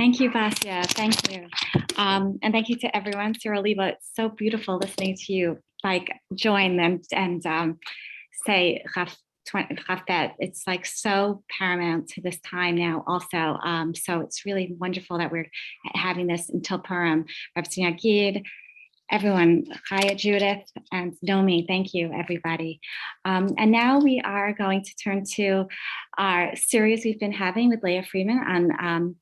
Thank you, Basia. Thank you. And thank you to everyone. Sarah Leva, it's so beautiful listening to you join and say Rafet. It's like so paramount to this time now also. So it's really wonderful that we're having this until Purim. Rabbi Gid, everyone, Chaya, Judith, and Nomi, thank you, everybody. And now we are going to turn to our series we've been having with Leah Friedman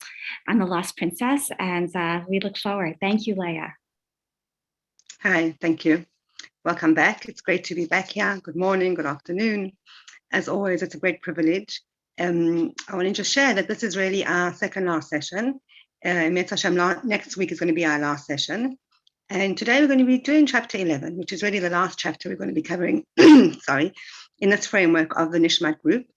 on The Lost Princess, and we look forward. Thank you, Leah. Hi, thank you. Welcome back. It's great to be back here. Good morning, good afternoon. As always, it's a great privilege. I want to just share that this is really our second last session. Next week is going to be our last session. And today we're going to be doing chapter 11, which is really the last chapter we're going to be covering, in this framework of the Nishmat group.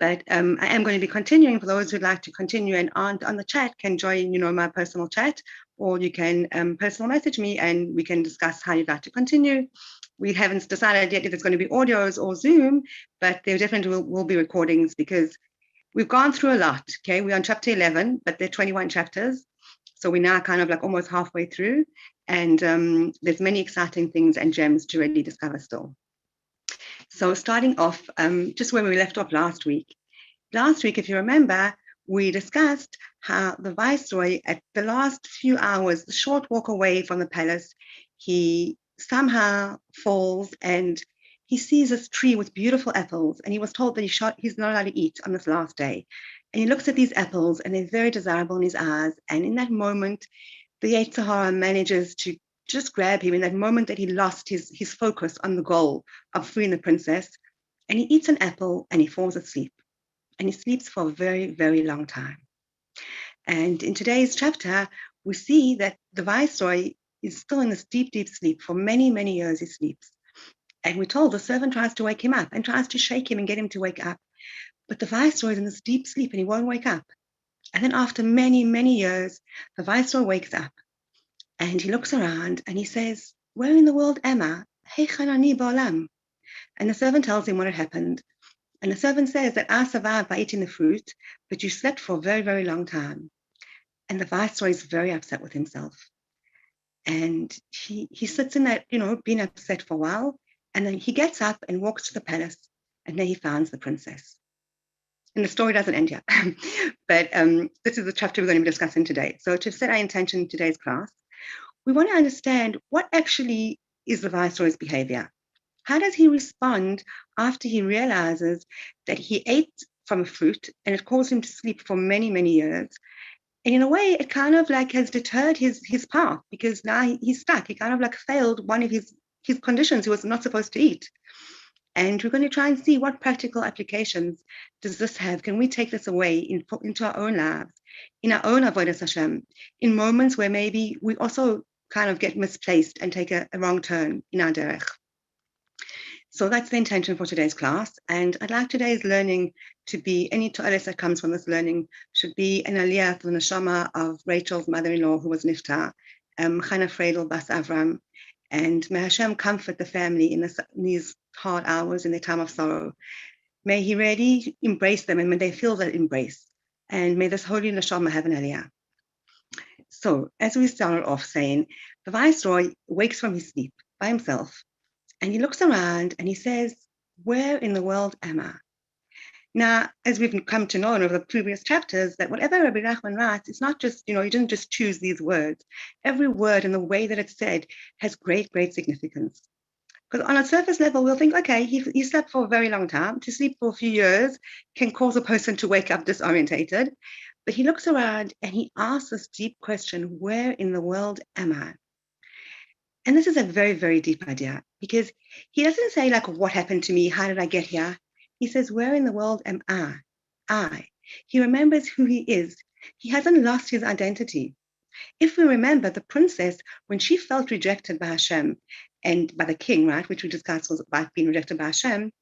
But I am going to be continuing. For those who'd like to continue and aren't on the chat, can join, my personal chat, or you can personal message me and we can discuss how you'd like to continue. We haven't decided yet if it's going to be audios or Zoom, but there definitely will be recordings because we've gone through a lot, okay? We're on chapter 11, but there are 21 chapters. So we're now kind of like almost halfway through. And there's many exciting things and gems to really discover still. So starting off, just where we left off last week. Last week, if you remember, we discussed how the viceroy, at the last few hours, the short walk away from the palace, he somehow falls and he sees this tree with beautiful apples, and he was told that he's not allowed to eat on this last day. And he looks at these apples and they're very desirable in his eyes. And in that moment, the Yetzer Hara manages to just grab him in that moment that he lost his focus on the goal of freeing the princess. And he eats an apple and he falls asleep. And he sleeps for a very, very long time. And in today's chapter, we see that the viceroy is still in this deep, deep sleep. For many, many years he sleeps. And we're told the servant tries to wake him up and tries to shake him and get him to wake up. But the viceroy is in this deep sleep and he won't wake up. And then after many, many years, the viceroy wakes up and he looks around and he says, "Where in the world am I? Heichan ani ba'olam?" And the servant tells him what had happened. And the servant says that I survived by eating the fruit, but you slept for a very, very long time. And the viceroy is very upset with himself. And he sits in that, being upset for a while. And then he gets up and walks to the palace. And there he finds the princess. And the story doesn't end yet. But this is the chapter we're going to be discussing today. So to set our intention in today's class, we want to understand what actually is the viceroy's behavior. How does he respond after he realizes that he ate from a fruit and it caused him to sleep for many, many years? And in a way, it kind of like has deterred his path because now he's stuck. He kind of like failed one of his conditions he was not supposed to eat. And we're going to try and see what practical applications does this have. Can we take this away into our own lives, in our own avodas Hashem, in moments where maybe we also kind of get misplaced and take a wrong turn in our derech? So that's the intention for today's class. And I'd like today's learning to be, any to'eles that comes from this learning should be an aliyah for the neshama of Rachel's mother-in-law who was niftar, Chana Freidel Bas Avram. And may Hashem comfort the family in these hard hours in their time of sorrow. May he really embrace them and may they feel that embrace. And may this holy neshama have an aliyah. So as we started off saying, the viceroy wakes from his sleep by himself and he looks around and he says, "Where in the world am I?" Now, as we've come to know over the previous chapters, that whatever Rabbi Nachman writes, it's not just, he didn't just choose these words. Every word and the way that it's said has great, great significance. Because on a surface level, we'll think, okay, he slept for a very long time. To sleep for a few years can cause a person to wake up disorientated. But he looks around and he asks this deep question, where in the world am I? And this is a very, very deep idea because he doesn't say like, what happened to me? How did I get here? He says, where in the world am I? I. He remembers who he is. He hasn't lost his identity. If we remember the princess, when she felt rejected by Hashem and by the king, right, which we discussed was about being rejected by Hashem,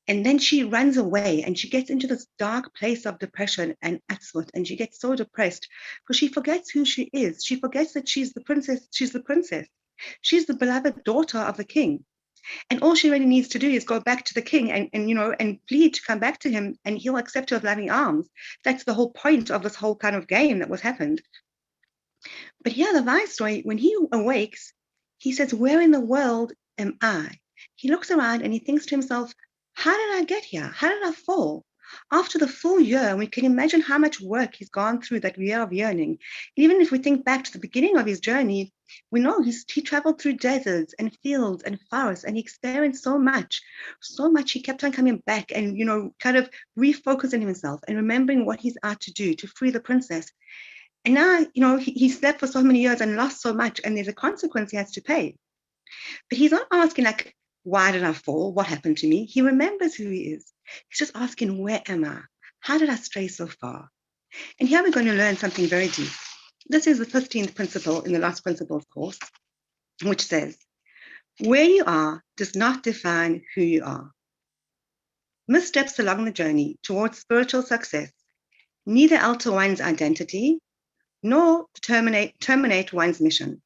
and then she runs away and she gets into this dark place of depression and atzvut, and she gets so depressed because she forgets who she is. She forgets that she's the princess. She's the princess. She's the beloved daughter of the king. And all she really needs to do is go back to the king and plead to come back to him, and he'll accept her with loving arms. That's the whole point of this whole kind of game that was happened. But here, the Viceroy, when he awakes, he says, where in the world am I? He looks around and he thinks to himself, how did I get here? How did I fall? After the full year, we can imagine how much work he's gone through that year of yearning. Even if we think back to the beginning of his journey, we know he traveled through deserts and fields and forests, and he experienced so much. He kept on coming back and, kind of refocusing himself and remembering what he's out to do to free the princess. And now, he slept for so many years and lost so much, and there's a consequence he has to pay. But he's not asking, like, why did I fall? What happened to me? He remembers who he is. He's just asking, where am I? How did I stray so far? And here we're going to learn something very deep. This is the 15th principle in the Lost Principles course, which says, where you are does not define who you are. Missteps along the journey towards spiritual success neither alter one's identity nor terminate one's mission.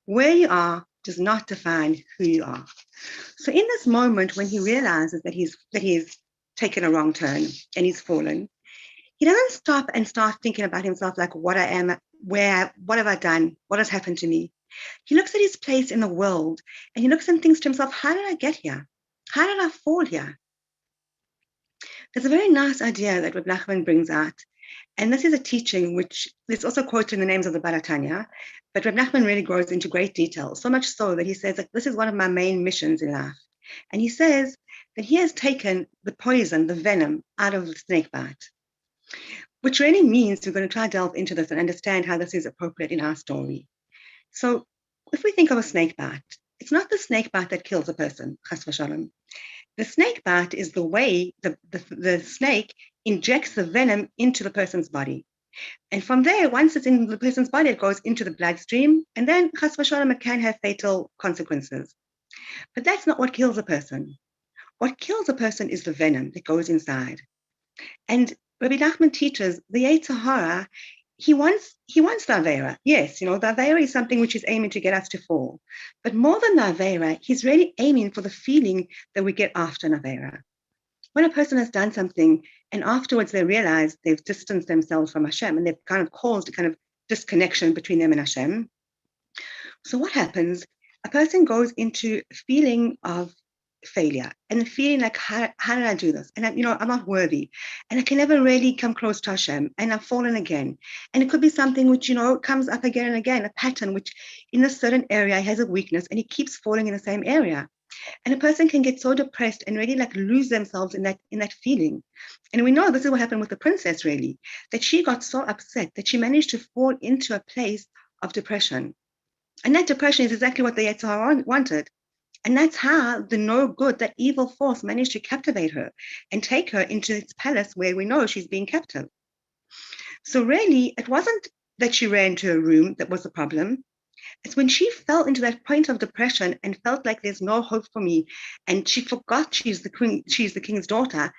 Where you are does not define who you are. So in this moment, when he realizes that he's taken a wrong turn and he's fallen, he doesn't stop and start thinking about himself like what I am, what have I done, what has happened to me. He looks at his place in the world and he looks and thinks to himself, how did I get here? How did I fall here? There's a very nice idea that Reb Nachman brings out. And this is a teaching which is also quoted in the names of the Baratanya, but Reb Nachman really goes into great detail, so much so that he says that this is one of my main missions in life. And he says that he has taken the poison, the venom, out of the snake bite, which really means we're going to try to delve into this and understand how this is appropriate in our story. So if we think of a snake bite, it's not the snake bite that kills a person, chas v'shalom. The snake bite is the way the snake injects the venom into the person's body. And from there, once it's in the person's body, it goes into the bloodstream, and then chas v'shalom, it can have fatal consequences. But that's not what kills a person. What kills a person is the venom that goes inside. And Rabbi Nachman teaches the Yetzer Hara, he wants the Avera. Yes, the Avera is something which is aiming to get us to fall. But more than the Avera, he's really aiming for the feeling that we get after an Avera. When a person has done something and afterwards they realize they've distanced themselves from Hashem and they've kind of caused a kind of disconnection between them and Hashem. So what happens? A person goes into a feeling of failure and the feeling like, how did I do this? And I'm not worthy and I can never really come close to Hashem and I've fallen again. And it could be something which, comes up again and again, a pattern which in a certain area has a weakness and he keeps falling in the same area. And a person can get so depressed and really like lose themselves in that feeling. And we know this is what happened with the princess, really, that she got so upset that she managed to fall into a place of depression. And that depression is exactly what the Yetzer Hara wanted. And that's how the no good, that evil force, managed to captivate her and take her into its palace where we know she's being captive. So really, it wasn't that she ran to a room that was the problem. It's when she fell into that point of depression and felt like there's no hope for me, and she forgot she's the king's daughter,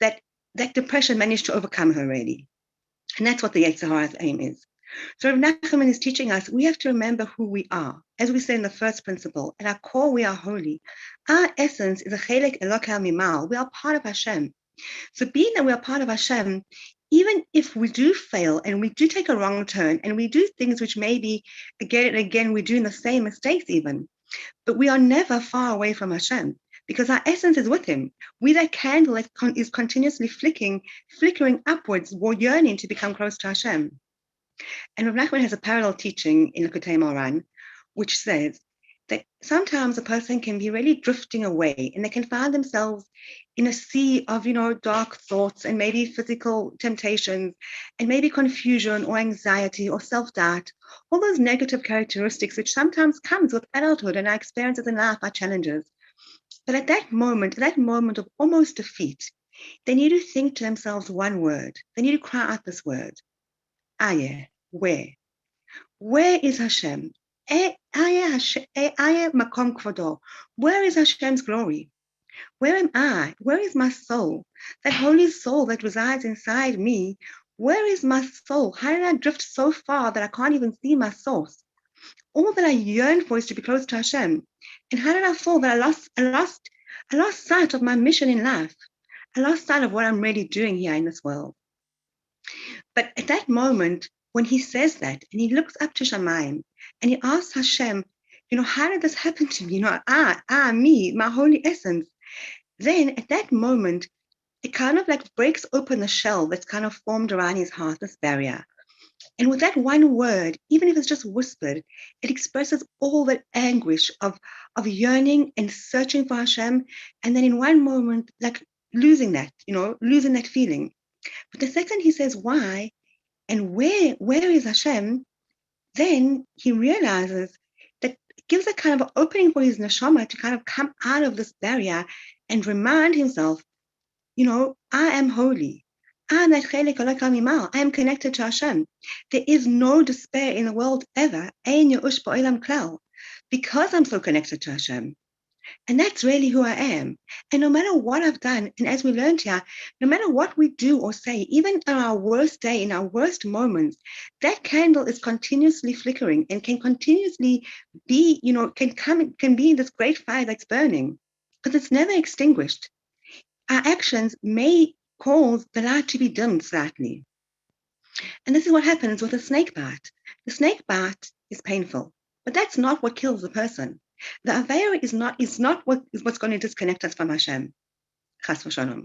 that depression managed to overcome her, really. And that's what the Yetzer Hara's aim is. So Rav Nachman is teaching us, we have to remember who we are. As we say in the first principle, at our core, we are holy. Our essence is a chelek Elokei Mimal. We are part of Hashem. So being that we are part of Hashem, even if we do fail and we do take a wrong turn and we do things which maybe again and again we're doing the same mistakes even, but we are never far away from Hashem because our essence is with Him. We that candle that is continuously flickering upwards, we're yearning to become close to Hashem. And Rav Nachman has a parallel teaching in Likutei Moharan, which says that sometimes a person can be really drifting away and they can find themselves in a sea of, dark thoughts and maybe physical temptations and maybe confusion or anxiety or self-doubt, all those negative characteristics which sometimes comes with adulthood and our experiences in life, our challenges. But at that moment of almost defeat, they need to think to themselves one word. They need to cry out this word. Ayeh, where? Where is Hashem? Makom Kvodo. Where is Hashem's glory? Where am I? Where is my soul? That holy soul that resides inside me. Where is my soul? How did I drift so far that I can't even see my source? All that I yearn for is to be close to Hashem. And how did I fall that I lost sight of my mission in life? I lost sight of what I'm really doing here in this world. But at that moment, when he says that and he looks up to Shamayim and he asks Hashem, how did this happen to me? Me, my holy essence. Then at that moment, it kind of like breaks open the shell that's kind of formed around his heart, this barrier. And with that one word, even if it's just whispered, it expresses all that anguish of yearning and searching for Hashem. And then in one moment, like losing that feeling. But the second he says, why? And where is Hashem? Then he realizes that it gives a kind of opening for his neshama to kind of come out of this barrier and remind himself, I am holy. I am connected to Hashem. There is no despair in the world ever, because I'm so connected to Hashem. And that's really who I am. And no matter what I've done, and as we learned here, no matter what we do or say, even on our worst day, in our worst moments, that candle is continuously flickering and can continuously be, can be this great fire that's burning, because it's never extinguished. Our actions may cause the light to be dimmed slightly. And this is what happens with a snake bite. The snake bite is painful, but that's not what kills the person. The Avera is not what's going to disconnect us from Hashem. Chas v'shalom.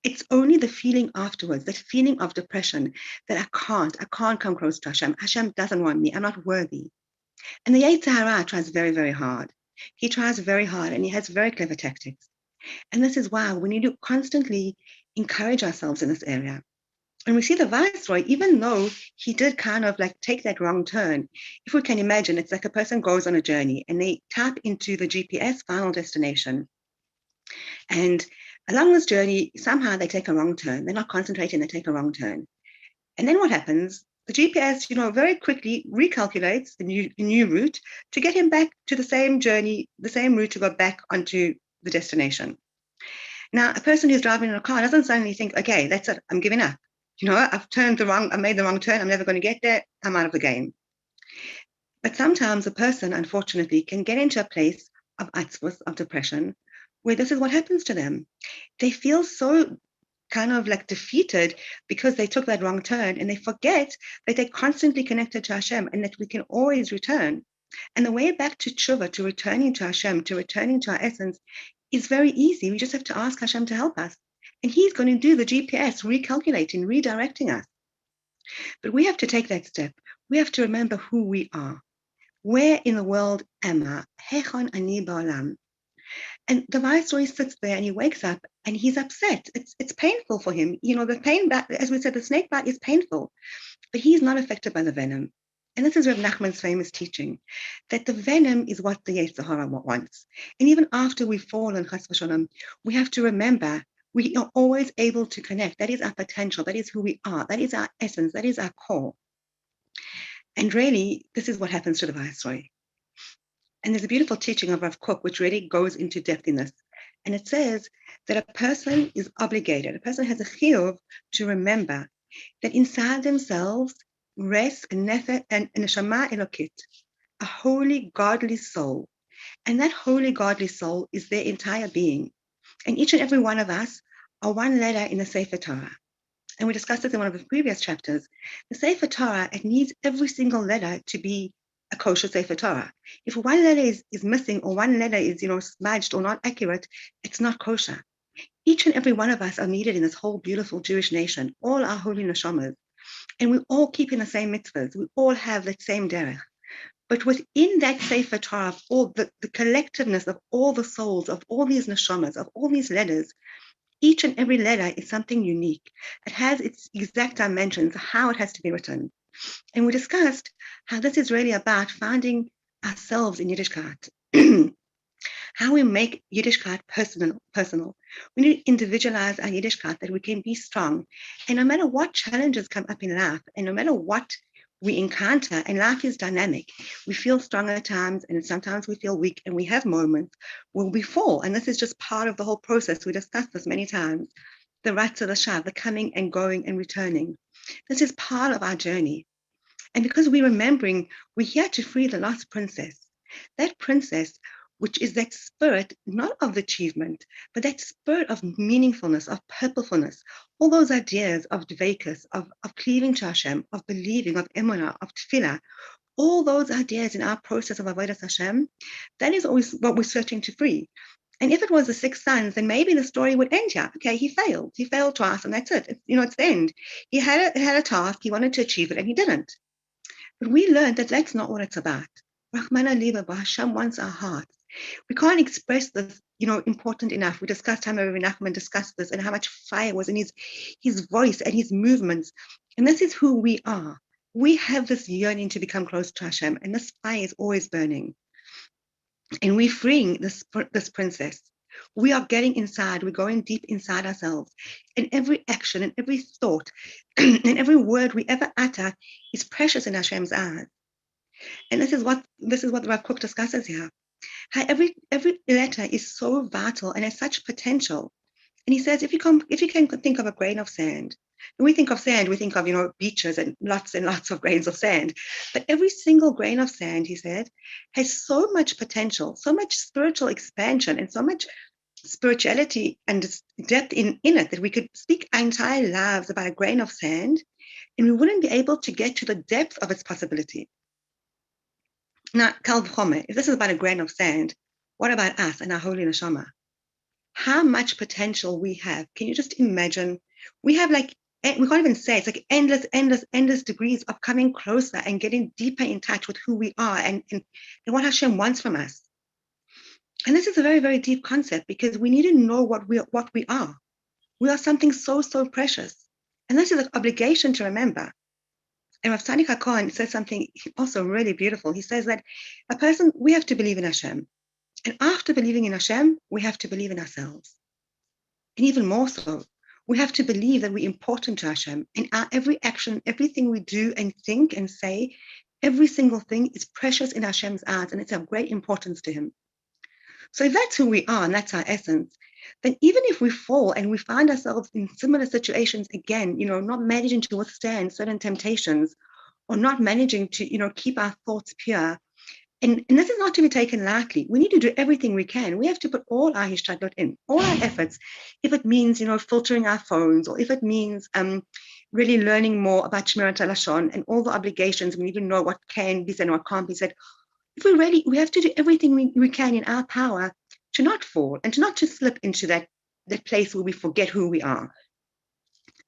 It's only the feeling afterwards, that feeling of depression, that I can't come close to Hashem. Hashem doesn't want me. I'm not worthy. And the Yetzer Hara tries very, very hard. He tries very hard and he has very clever tactics. And this is why we need to constantly encourage ourselves in this area. And we see the Viceroy, even though he did kind of like take that wrong turn, if we can imagine, it's like a person goes on a journey and they tap into the GPS final destination. And along this journey, somehow they take a wrong turn. They're not concentrating, they take a wrong turn. And then what happens? The GPS, very quickly recalculates a new route to get him back to the same journey, the same route to go back onto the destination. Now, a person who's driving in a car doesn't suddenly think, okay, that's it, I'm giving up. I made the wrong turn, I'm never going to get there, I'm out of the game. But sometimes a person, unfortunately, can get into a place of atzvus, of depression, where this is what happens to them. They feel so kind of like defeated because they took that wrong turn, and they forget that they're constantly connected to Hashem and that we can always return. And the way back to tshuva, to returning to Hashem, to returning to our essence, is very easy. We just have to ask Hashem to help us. And he's going to do the GPS, recalculating, redirecting us. But we have to take that step. We have to remember who we are. Where in the world am I? Hechon ani ba'olam. And the Viceroy sits there and he wakes up and he's upset. It's painful for him. The pain, as we said, the snake bite is painful, but he's not affected by the venom. And this is Reb Nachman's famous teaching, that the venom is what the Yetzer Hara wants. And even after we've fallen, chas v'shalom, we have to remember we are always able to connect. That is our potential. That is who we are. That is our essence. That is our core. And really, this is what happens to the Viceroy. And there's a beautiful teaching of Rav Kook, which really goes into depth in this. And it says that a person is obligated, a person has a chiyuv to remember that inside themselves rests a nefesh and neshama elokit, a holy, godly soul. And that holy, godly soul is their entire being. And each and every one of us are one letter in the Sefer Torah. And we discussed this in one of the previous chapters. The Sefer Torah, it needs every single letter to be a kosher Sefer Torah. If one letter is missing or one letter is, smudged or not accurate, it's not kosher. Each and every one of us are needed in this whole beautiful Jewish nation, all our holy neshamas. And we all keep in the same mitzvahs. We all have that same derech. But within that Sefer Torah, all the collectiveness of all the souls, of all these neshamas, of all these letters, each and every letter is something unique. It has its exact dimensions, how it has to be written. And we discussed how this is really about finding ourselves in Yiddishkeit, how we make Yiddishkeit personal. We need to individualize our Yiddishkeit, that we can be strong. And no matter what challenges come up in life, and no matter what we encounter, and life is dynamic, we feel strong at times, and sometimes we feel weak, and we have moments where we fall. And this is just part of the whole process. We discussed this many times. The Ratzah, the Shav, the coming and going and returning. This is part of our journey. And because we're remembering, we're here to free the lost princess. That princess, which is that spirit, not of achievement, but that spirit of meaningfulness, of purposefulness. all those ideas of dveikus, of cleaving to Hashem, of believing, of emunah, of tefillah, all those ideas in our process of avodas Hashem, that is always what we're searching to free. And if it was the 6 sons, then maybe the story would end here. Okay, he failed. He failed twice, and that's it. It's the end. He had a task. He wanted to achieve it, and he didn't. But we learned that that's not what it's about. Rahmana liba, Hashem wants our hearts. We can't express this, important enough. We discussed how Rabbi Nachman discussed this and how much fire was in his voice and his movements. And this is who we are. We have this yearning to become close to Hashem, and this fire is always burning. And we're freeing this princess. We are getting inside. We're going deep inside ourselves. And every action and every thought and every word we ever utter is precious in Hashem's eyes. And this is what Rav Kook discusses here. How every letter is so vital and has such potential. And he says, if you can think of a grain of sand, when we think of sand, we think of, beaches and lots of grains of sand. But every single grain of sand, he said, has so much potential, so much spiritual expansion, and so much spirituality and depth in it that we could speak our entire lives about a grain of sand, and we wouldn't be able to get to the depth of its possibility. Now, Kal v'chomer, if this is about a grain of sand, what about us and our holy neshama? How much potential we have. Can you just imagine? We have we can't even say, it's like endless degrees of coming closer and getting deeper in touch with who we are and what Hashem wants from us. And this is a very, very deep concept, because we need to know what we are. We are something so, so precious. And this is an obligation to remember. And Rav Tzaddik HaKohen says something also really beautiful. He says that we have to believe in Hashem. And after believing in Hashem, we have to believe in ourselves. And even more so, we have to believe that we're important to Hashem. And our every action, everything we do and think and say, every single thing is precious in Hashem's eyes, and it's of great importance to Him. So if that's who we are and that's our essence, then even if we fall and we find ourselves in similar situations again, not managing to withstand certain temptations, or not managing to, keep our thoughts pure, and this is not to be taken lightly. We need to do everything we can. We have to put all our hishtadlut in, all our efforts. If it means, filtering our phones, or if it means really learning more about Shmirat HaLashon and all the obligations, we need to know what can be said and what can't be said. If we have to do everything we can in our power to not fall and to not just slip into that place where we forget who we are.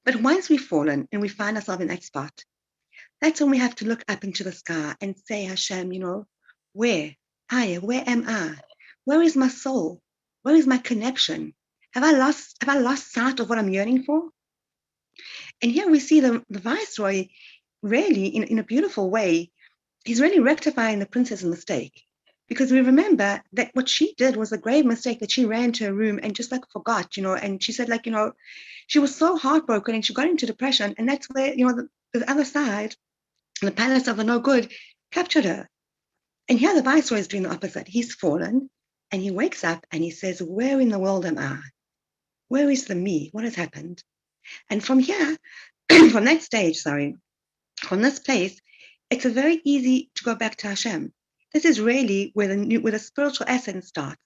But once we've fallen and we find ourselves in that spot, that's when we have to look up into the sky and say, Hashem, where am I? Where is my soul? Where is my connection? Have I lost sight of what I'm yearning for? And here we see the Viceroy really in a beautiful way. He's really rectifying the princess's mistake, because we remember that what she did was a grave mistake, that she ran to her room and just forgot, and she said she was so heartbroken and she got into depression, and that's where, the other side, the palace of the no good, captured her. And here the Viceroy is doing the opposite. He's fallen and he wakes up and he says, where in the world am I? Where is the me? What has happened? And from here, from this place, it's very easy to go back to Hashem. This is really where the spiritual essence starts.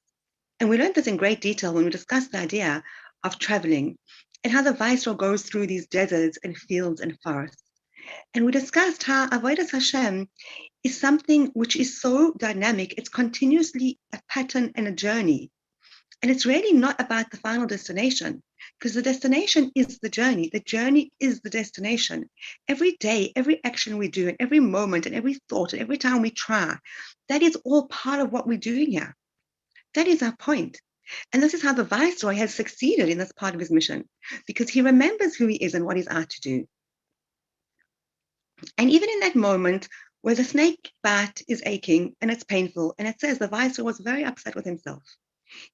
And we learned this in great detail when we discussed the idea of traveling and how the Viceroy goes through these deserts and fields and forests. And we discussed how avodas Hashem is something which is so dynamic. It's continuously a pattern and a journey. And it's really not about the final destination, because the destination is the journey. The journey is the destination. Every day, every action we do, and every moment, and every thought, and every time we try, that is all part of what we're doing here. That is our point. And this is how the Viceroy has succeeded in this part of his mission, because he remembers who he is and what he's out to do. And even in that moment where the snake bite is aching and it's painful, and it says the Viceroy was very upset with himself.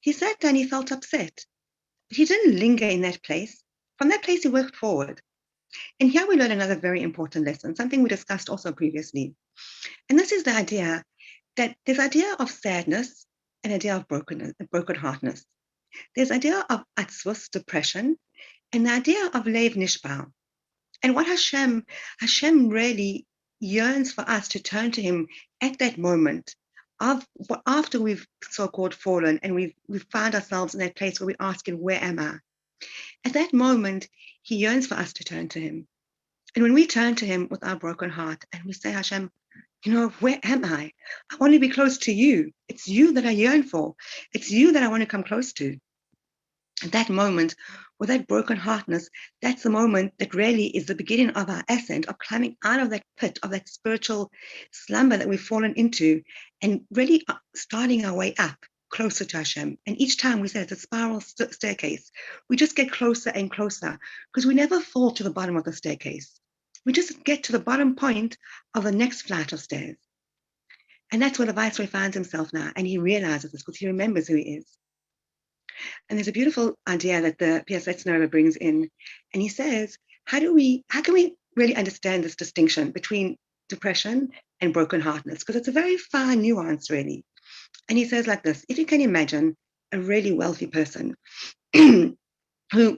He sat down, he felt upset, but he didn't linger in that place. From that place, he worked forward. And here we learn another very important lesson, something we discussed also previously. And this is the idea that there's idea of sadness and idea of brokenheartedness. There's idea of atzvus, depression, and the idea of lev nishbar. And what Hashem really yearns for us to turn to Him at that moment after we've so-called fallen and we've found ourselves in that place where we're asking, where am I? At that moment, he yearns for us to turn to him. And when we turn to him with our broken heart and we say, Hashem, where am I? I want to be close to you. It's you that I yearn for. It's you that I want to come close to. At that moment, with that broken heartness, that's the moment that really is the beginning of our ascent, of climbing out of that pit, of that spiritual slumber that we've fallen into, and really starting our way up closer to Hashem. And each time we say it's a spiral staircase, we just get closer and closer because we never fall to the bottom of the staircase. We just get to the bottom point of the next flight of stairs. And that's where the Viceroy finds himself now. And he realizes this because he remembers who he is. And there's a beautiful idea that the P.S. Letzner brings in. And he says, how can we really understand this distinction between depression and brokenheartedness? Because it's a very fine nuance, really. And he says like this, if you can imagine a really wealthy person who,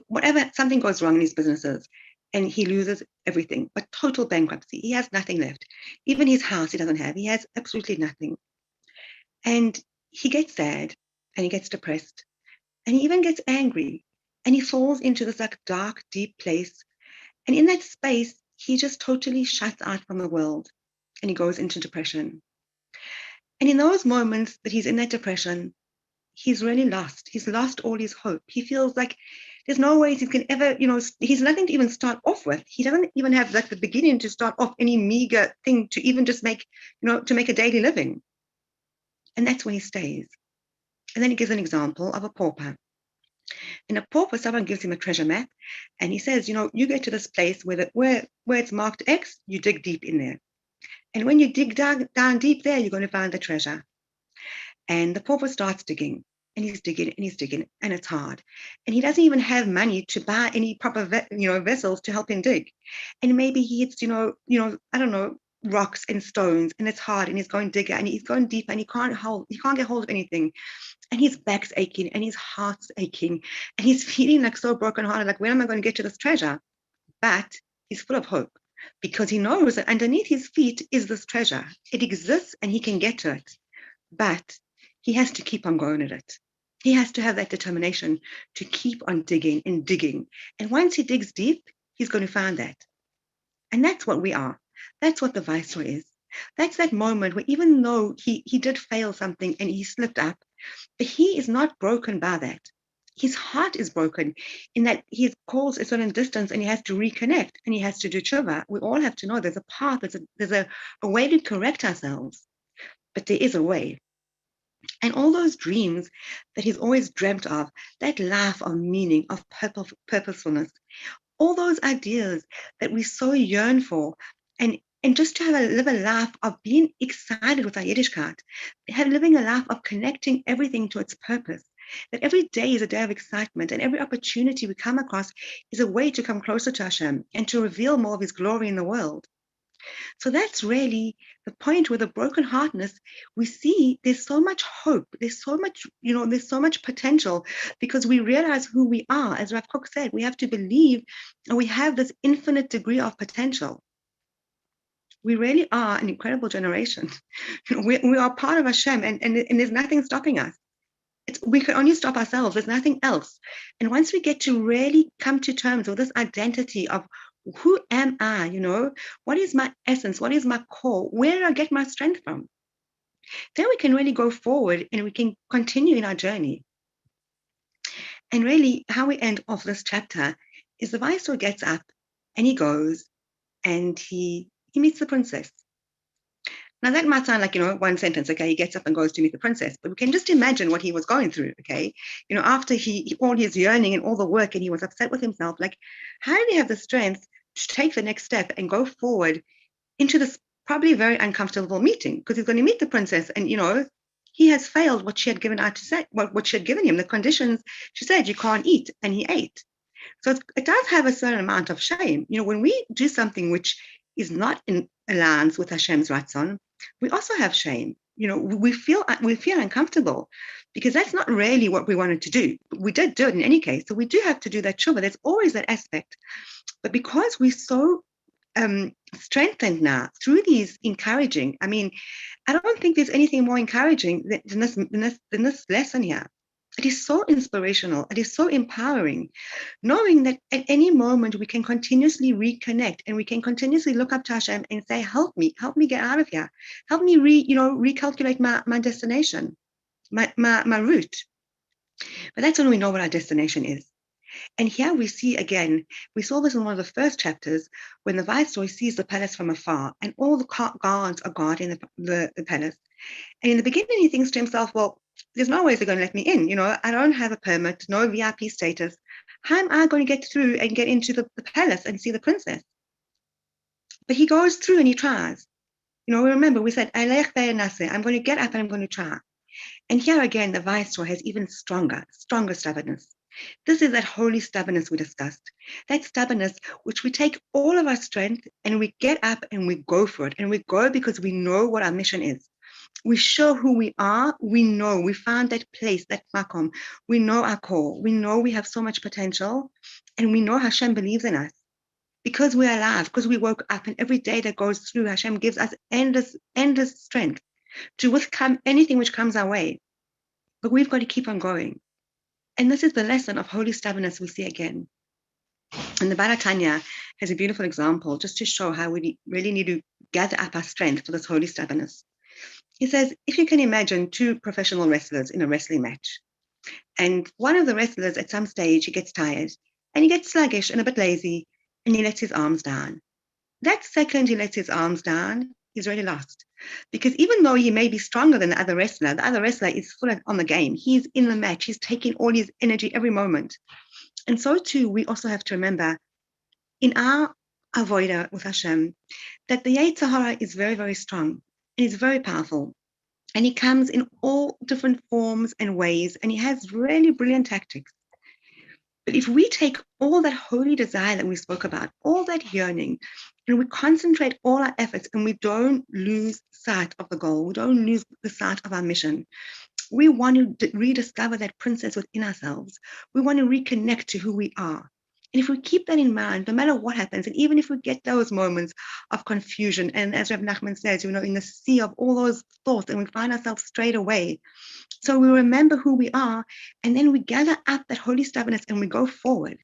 whatever, something goes wrong in his businesses and he loses everything, but total bankruptcy. He has nothing left. Even his house he doesn't have. He has absolutely nothing. And he gets sad and he gets depressed and he even gets angry and he falls into this like dark, deep place. And in that space, he just totally shuts out from the world and he goes into depression. And in those moments that he's in that depression, he's really lost. He's lost all his hope. He feels like there's no ways he can ever, he's nothing to even start off with. He doesn't even have like the beginning to start off any meager thing to even just make, to make a daily living. And that's where he stays. And then he gives an example of a pauper. In a pauper, someone gives him a treasure map and he says, you get to this place where it's marked X, you dig deep in there. And when you dig down deep there, you're going to find the treasure. And the pauper starts digging and he's digging and he's digging and it's hard. And he doesn't even have money to buy any proper, vessels to help him dig. And maybe he hits, I don't know, rocks and stones and it's hard and he's going digger and he's going deep and he can't get hold of anything. And his back's aching and his heart's aching and he's feeling like so brokenhearted, like, when am I going to get to this treasure? But he's full of hope because he knows that underneath his feet is this treasure. It exists and he can get to it. But he has to keep on going at it. He has to have that determination to keep on digging and digging. And once he digs deep, he's going to find that. And that's what we are. That's what the Viceroy is. That's that moment where even though he did fail something and he slipped up, but he is not broken by that. His heart is broken in that he calls a certain distance and he has to reconnect and he has to do tshuva. We all have to know there's a path, there's a way to correct ourselves, but there is a way. And all those dreams that he's always dreamt of, that life of meaning, of purposefulness, all those ideas that we so yearn for, and just to live a life of being excited with our Yiddishkeit, living a life of connecting everything to its purpose, that every day is a day of excitement and every opportunity we come across is a way to come closer to Hashem and to reveal more of his glory in the world. So that's really the point where the brokenheartedness, we see there's so much hope, there's so much, there's so much potential because we realize who we are. As Rav Kook said, we have to believe and we have this infinite degree of potential. We really are an incredible generation. We are part of Hashem and there's nothing stopping us. We can only stop ourselves. There's nothing else. And once we get to really come to terms with this identity of who am I, what is my essence? What is my core? Where do I get my strength from? Then we can really go forward and we can continue in our journey. And really how we end off this chapter is the Viceroy gets up and he goes and he meets the princess. Now that might sound like, one sentence, okay, he gets up and goes to meet the princess, but we can just imagine what he was going through, okay? After all his yearning and all the work and he was upset with himself, like, how did he have the strength to take the next step and go forward into this probably very uncomfortable meeting? Because he's going to meet the princess and, he has failed what she had given out to say, what she had given him, the conditions. She said, you can't eat, and he ate. So it does have a certain amount of shame. When we do something which is not in alliance with Hashem's Ratzon, we also have shame. We feel uncomfortable because that's not really what we wanted to do. We did do it in any case. So we do have to do that tshuva. There's always that aspect. But because we're so strengthened now through these encouraging, I don't think there's anything more encouraging than this lesson here. It is so inspirational. It is so empowering, knowing that at any moment we can continuously reconnect and we can continuously look up to Hashem and say, help me get out of here. Help me recalculate my destination, my route. But that's when we know what our destination is. And here we see again, we saw this in one of the first chapters when the viceroy sees the palace from afar and all the guards are guarding the palace. And in the beginning, he thinks to himself, well, there's no way they're going to let me in. I don't have a permit, no VIP status. How am I going to get through and get into the palace and see the princess? But he goes through and he tries. Remember, we said, I'm going to get up and I'm going to try. And here again, the viceroy has even stronger stubbornness. This is that holy stubbornness we discussed. That stubbornness which we take all of our strength and we get up and we go for it. And we go because we know what our mission is. We show who we are. We know we found that place, that makom. We know our core. We know we have so much potential. And we know Hashem believes in us. Because we are alive, because we woke up, and every day that goes through, Hashem gives us endless strength to overcome anything which comes our way. But we've got to keep on going. And this is the lesson of holy stubbornness we see again. And the Baratanya has a beautiful example just to show how we really need to gather up our strength for this holy stubbornness. He says, if you can imagine two professional wrestlers in a wrestling match, and one of the wrestlers at some stage, he gets tired and he gets sluggish and a bit lazy and he lets his arms down. That second he lets his arms down, he's already lost. Because even though he may be stronger than the other wrestler is full on the game. He's in the match. He's taking all his energy every moment. And so too, we also have to remember in our avodah with Hashem, that the Yetzer Hara is very, very strong. And he's very powerful. And he comes in all different forms and ways. And he has really brilliant tactics. But if we take all that holy desire that we spoke about, all that yearning, and we concentrate all our efforts and we don't lose sight of the goal, we don't lose the sight of our mission, we want to rediscover that princess within ourselves. We want to reconnect to who we are. And if we keep that in mind, no matter what happens, and even if we get those moments of confusion, and as Rav Nachman says, in the sea of all those thoughts, and we find ourselves straight away, so we remember who we are, and then we gather up that holy stubbornness and we go forward.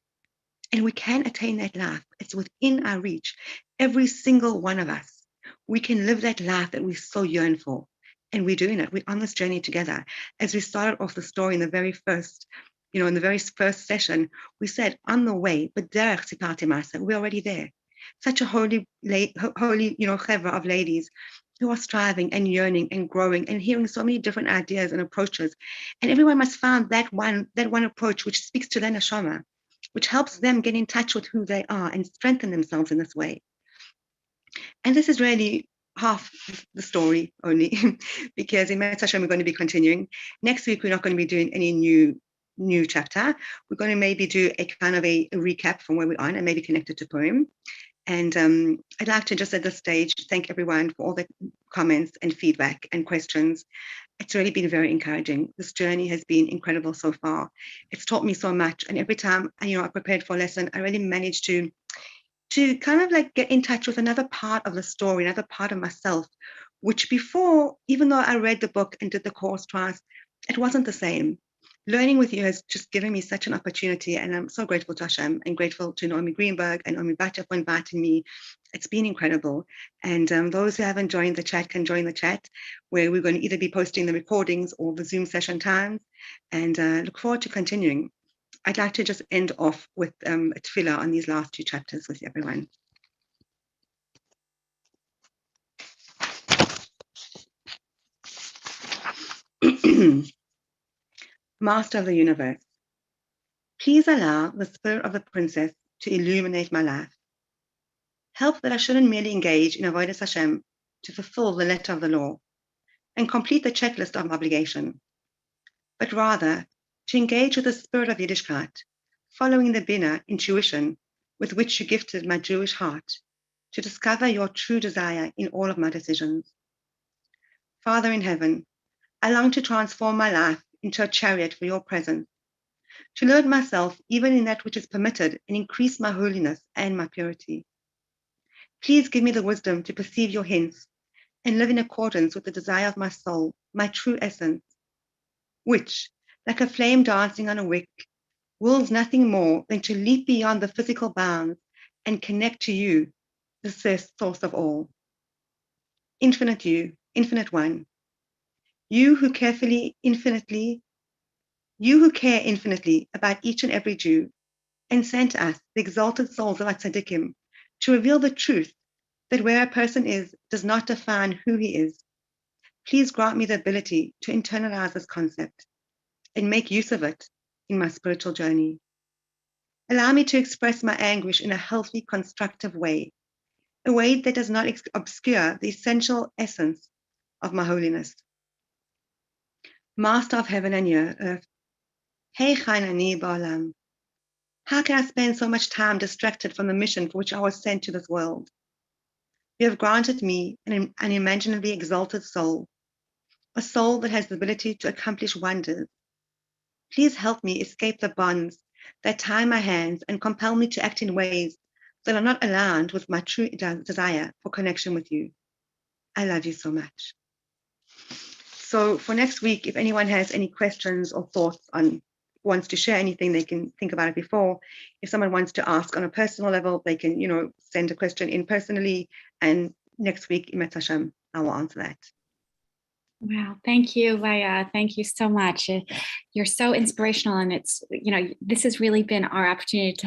And we can attain that life. It's within our reach. Every single one of us. We can live that life that we so yearn for. And we're doing it. We're on this journey together. As we started off the story in the very first, in the very first session, we said on the way, but derech sipati masa, we're already there. Such a holy, chevra of ladies who are striving and yearning and growing and hearing so many different ideas and approaches. And everyone must find that one approach which speaks to their neshama, which helps them get in touch with who they are and strengthen themselves in this way. And this is really half the story only, because in Me'ez Hashem we're going to be continuing. Next week we're not going to be doing any new chapter. We're going to maybe do a kind of a recap from where we're on and maybe connect it to poem. And I'd like to just at this stage thank everyone for all the comments and feedback and questions. It's really been very encouraging. This journey has been incredible so far. It's taught me so much. And every time I prepared for a lesson, I really managed to kind of like get in touch with another part of the story, another part of myself, which before, even though I read the book and did the course twice, it wasn't the same. Learning with you has just given me such an opportunity, and I'm so grateful to Hashem and grateful to Naomi Greenberg and Naomi Batya for inviting me. It's been incredible. And those who haven't joined the chat can join the chat, where we're going to either be posting the recordings or the Zoom session times, and look forward to continuing. I'd like to just end off with a tefillah on these last two chapters with everyone. Master of the universe, please allow the spirit of the princess to illuminate my life. Help that I shouldn't merely engage in avodas Hashem to fulfill the letter of the law and complete the checklist of obligation, but rather to engage with the spirit of Yiddishkeit, following the Bina intuition with which you gifted my Jewish heart to discover your true desire in all of my decisions. Father in heaven, I long to transform my life into a chariot for your presence, to learn myself even in that which is permitted and increase my holiness and my purity. Please give me the wisdom to perceive your hints and live in accordance with the desire of my soul, my true essence, which, like a flame dancing on a wick, wills nothing more than to leap beyond the physical bounds and connect to you, the source of all. Infinite you, infinite one. You who care infinitely about each and every Jew, and sent us, the exalted souls of our tzaddikim, to reveal the truth that where a person is does not define who he is. Please grant me the ability to internalize this concept and make use of it in my spiritual journey. Allow me to express my anguish in a healthy, constructive way, a way that does not obscure the essential essence of my holiness. Master of heaven and earth, hey Chainani Ba'alam, how can I spend so much time distracted from the mission for which I was sent to this world? You have granted me an unimaginably exalted soul, a soul that has the ability to accomplish wonders. Please help me escape the bonds that tie my hands and compel me to act in ways that are not aligned with my true desire for connection with you. I love you so much. So for next week, if anyone has any questions or thoughts on, wants to share anything, they can think about it before. If someone wants to ask on a personal level, they can, send a question in personally. And next week, Emet Hashem, I will answer that. Wow. Thank you, Leah. Thank you so much. You're so inspirational. And it's, this has really been our opportunity to